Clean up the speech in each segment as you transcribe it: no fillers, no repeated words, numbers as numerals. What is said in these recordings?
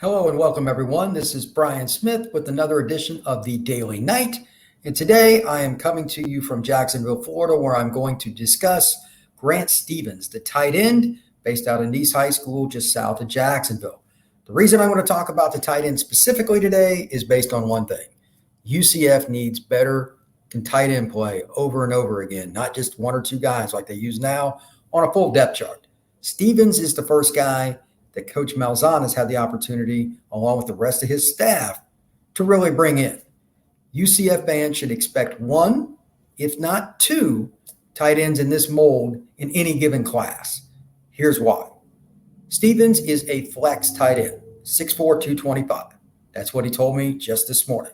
Hello and welcome, everyone. This is Brian Smith with another edition of the Daily Night. And today I am coming to you from Jacksonville, Florida, where I'm going to discuss Grant Stevens, the tight end based out of Nease High School just south of Jacksonville. The reason I want to talk about the tight end specifically today is based on one thing. UCF needs better tight end play over and over again, not just one or two guys like they use now on a full depth chart. Stevens is the first guy that Coach Malzahn has had the opportunity, along with the rest of his staff, to really bring in. UCF fans should expect one, if not two, tight ends in this mold in any given class. Here's why. Stevens is a flex tight end, 6'4", 225. That's what he told me just this morning.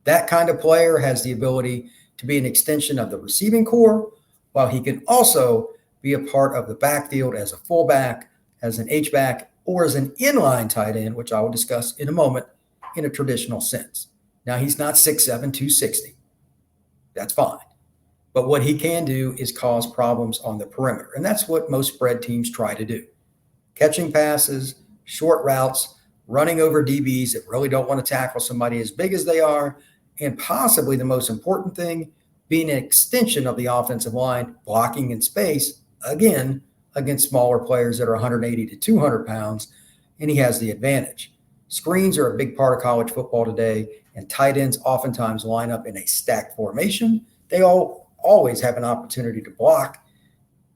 That kind of player has the ability to be an extension of the receiving corps, while he can also be a part of the backfield as a fullback, as an H-back, or as an inline tight end, which I will discuss in a moment, in a traditional sense. Now, he's not 6'7", 260. That's fine. But what he can do is cause problems on the perimeter, and that's what most spread teams try to do. Catching passes, short routes, running over DBs that really don't want to tackle somebody as big as they are, and possibly the most important thing, being an extension of the offensive line, blocking in space, again, against smaller players that are 180 to 200 pounds, and he has the advantage. Screens are a big part of college football today, and tight ends oftentimes line up in a stacked formation. They always have an opportunity to block,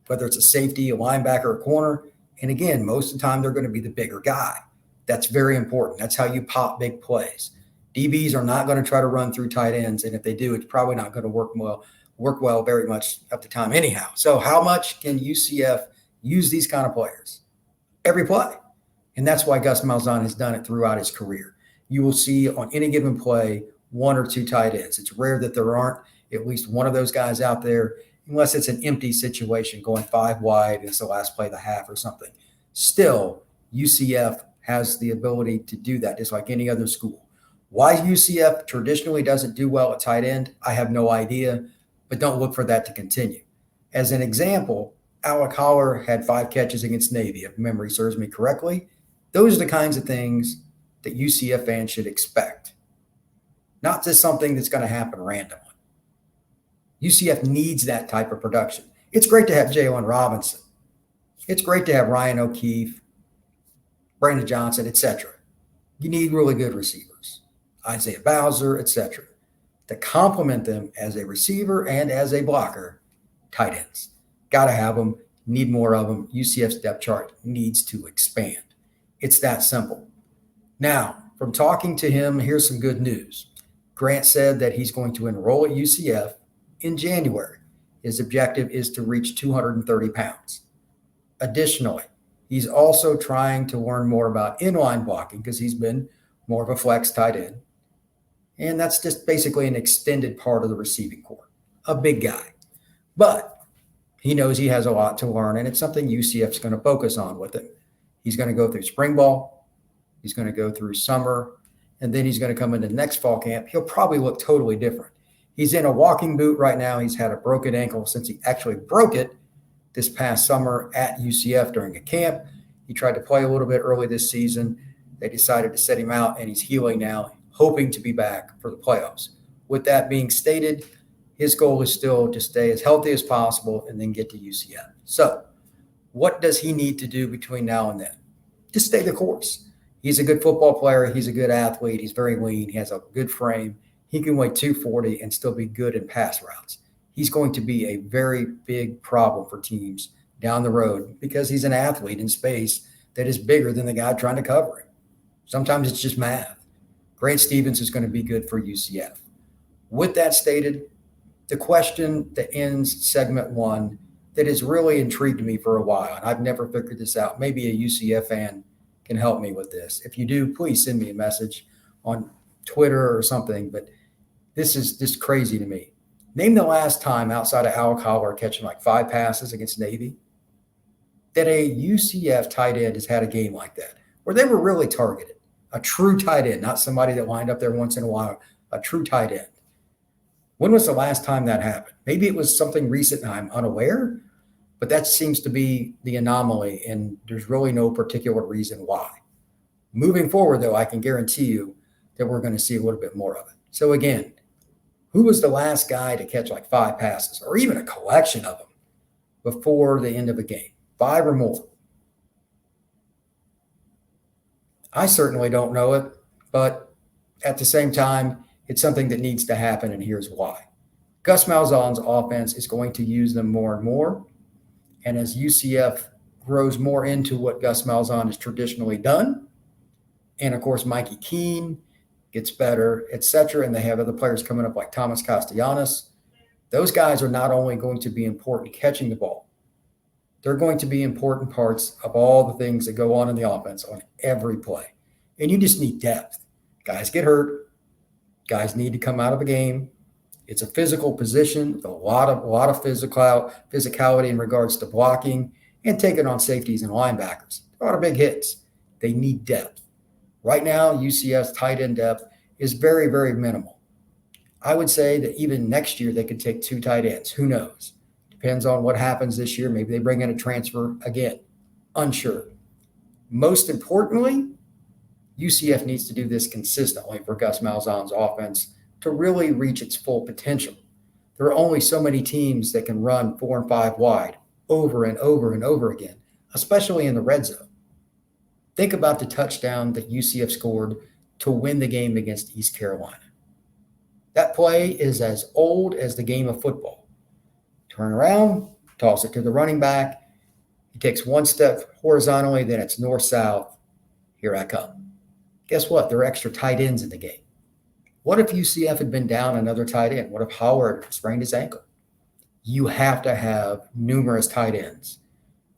whether it's a safety, a linebacker, or a corner. And again, most of the time, they're going to be the bigger guy. That's very important. That's how you pop big plays. DBs are not going to try to run through tight ends, and if they do, it's probably not going to work well very much at the time anyhow. So how much can UCF use these kind of players? Every play. And that's why Gus Malzahn has done it throughout his career. You will see on any given play one or two tight ends. It's rare that there aren't at least one of those guys out there, unless it's an empty situation going five wide and it's the last play of the half or something. Still, UCF has the ability to do that just like any other school. Why UCF traditionally doesn't do well at tight end, I have no idea, but don't look for that to continue. As an example, Alec Holler had 5 catches against Navy, if memory serves me correctly. Those are the kinds of things that UCF fans should expect, not just something that's going to happen randomly. UCF needs that type of production. It's great to have Jalen Robinson. It's great to have Ryan O'Keefe, Brandon Johnson, etc. You need really good receivers, Isaiah Bowser, etc. To complement them as a receiver and as a blocker, tight ends. Got to have them, need more of them. UCF's depth chart needs to expand. It's that simple. Now, from talking to him, here's some good news. Grant said that he's going to enroll at UCF in January. His objective is to reach 230 pounds. Additionally, he's also trying to learn more about inline blocking because he's been more of a flex tight end. And that's just basically an extended part of the receiving corps. A big guy. But he knows he has a lot to learn, and it's something UCF's going to focus on with him. He's going to go through spring ball. He's going to go through summer, and then he's going to come into the next fall camp. He'll probably look totally different. He's in a walking boot right now. He's had a broken ankle since he actually broke it this past summer at UCF during a camp. He tried to play a little bit early this season. They decided to set him out, and he's healing now, hoping to be back for the playoffs. With that being stated, his goal is still to stay as healthy as possible and then get to UCF. So what does he need to do between now and then? Just stay the course. He's a good football player. He's a good athlete. He's very lean. He has a good frame. He can weigh 240 and still be good in pass routes. He's going to be a very big problem for teams down the road because he's an athlete in space that is bigger than the guy trying to cover him. Sometimes it's just math. Grant Stevens is going to be good for UCF. With that stated, the question that ends segment 1 that has really intrigued me for a while, and I've never figured this out. Maybe a UCF fan can help me with this. If you do, please send me a message on Twitter or something, but this is just crazy to me. Name the last time outside of Alec Holler catching like 5 passes against Navy that a UCF tight end has had a game like that, where they were really targeted. A true tight end, not somebody that lined up there once in a while, a true tight end. When was the last time that happened? Maybe it was something recent and I'm unaware, but that seems to be the anomaly, and there's really no particular reason why. Moving forward, though, I can guarantee you that we're going to see a little bit more of it. So again, who was the last guy to catch like 5 passes or even a collection of them before the end of a game? 5 or more. I certainly don't know it, but at the same time, it's something that needs to happen, and here's why. Gus Malzahn's offense is going to use them more and more, and as UCF grows more into what Gus Malzahn has traditionally done, and of course Mikey Keene gets better, etc., and they have other players coming up like Thomas Castellanos, those guys are not only going to be important catching the ball, they're going to be important parts of all the things that go on in the offense on every play. And you just need depth. Guys get hurt. Guys need to come out of a game. It's a physical position with a lot of physicality in regards to blocking and taking on safeties and linebackers. A lot of big hits. They need depth. Right now, UCF's tight end depth is very, very minimal. I would say that even next year they could take 2 tight ends. Who knows? Depends on what happens this year. Maybe they bring in a transfer again. Unsure. Most importantly, UCF needs to do this consistently for Gus Malzahn's offense to really reach its full potential. There are only so many teams that can run 4 and 5 wide over and over and over again, especially in the red zone. Think about the touchdown that UCF scored to win the game against East Carolina. That play is as old as the game of football. Turn around, toss it to the running back. He takes 1 step horizontally, then it's north-south. Here I come. Guess what? There are extra tight ends in the game. What if UCF had been down another tight end? What if Howard sprained his ankle? You have to have numerous tight ends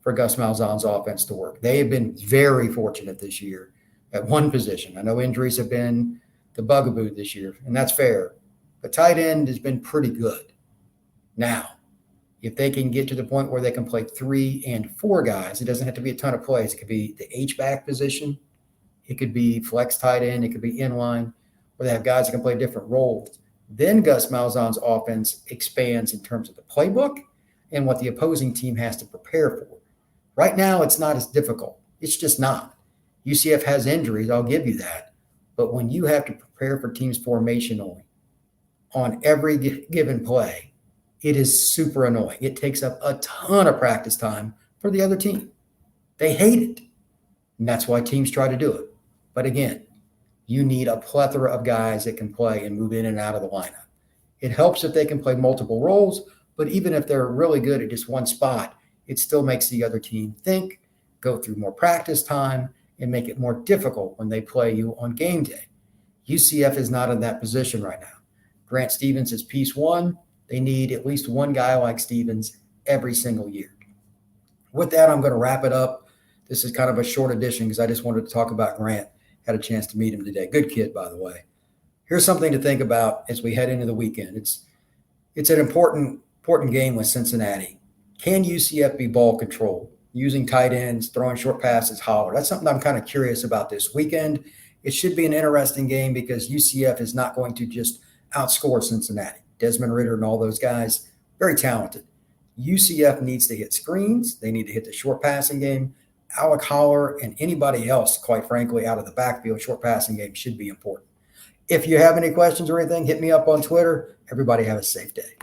for Gus Malzahn's offense to work. They have been very fortunate this year at one position. I know injuries have been the bugaboo this year, and that's fair. But tight end has been pretty good. Now, if they can get to the point where they can play 3 and 4 guys, it doesn't have to be a ton of plays. It could be the H-back position. It could be flex tight end. It could be inline, where they have guys that can play different roles. Then Gus Malzahn's offense expands in terms of the playbook and what the opposing team has to prepare for. Right now, it's not as difficult. It's just not. UCF has injuries, I'll give you that. But when you have to prepare for teams formationally on every given play, it is super annoying. It takes up a ton of practice time for the other team. They hate it. And that's why teams try to do it. But again, you need a plethora of guys that can play and move in and out of the lineup. It helps if they can play multiple roles, but even if they're really good at just one spot, it still makes the other team think, go through more practice time, and make it more difficult when they play you on game day. UCF is not in that position right now. Grant Stevens is piece 1. They need at least one guy like Stevens every single year. With that, I'm going to wrap it up. This is kind of a short edition because I just wanted to talk about Grant. Had a chance to meet him today. Good kid, by the way. Here's something to think about as we head into the weekend. It's an important game with Cincinnati. Can UCF be ball controlled, using tight ends, throwing short passes, holler? That's something I'm kind of curious about this weekend. It should be an interesting game because UCF is not going to just outscore Cincinnati. Desmond Ridder and all those guys, very talented. UCF needs to hit screens. They need to hit the short passing game. Alec Holler and anybody else, quite frankly, out of the backfield short passing game should be important. If you have any questions or anything, hit me up on Twitter. Everybody have a safe day.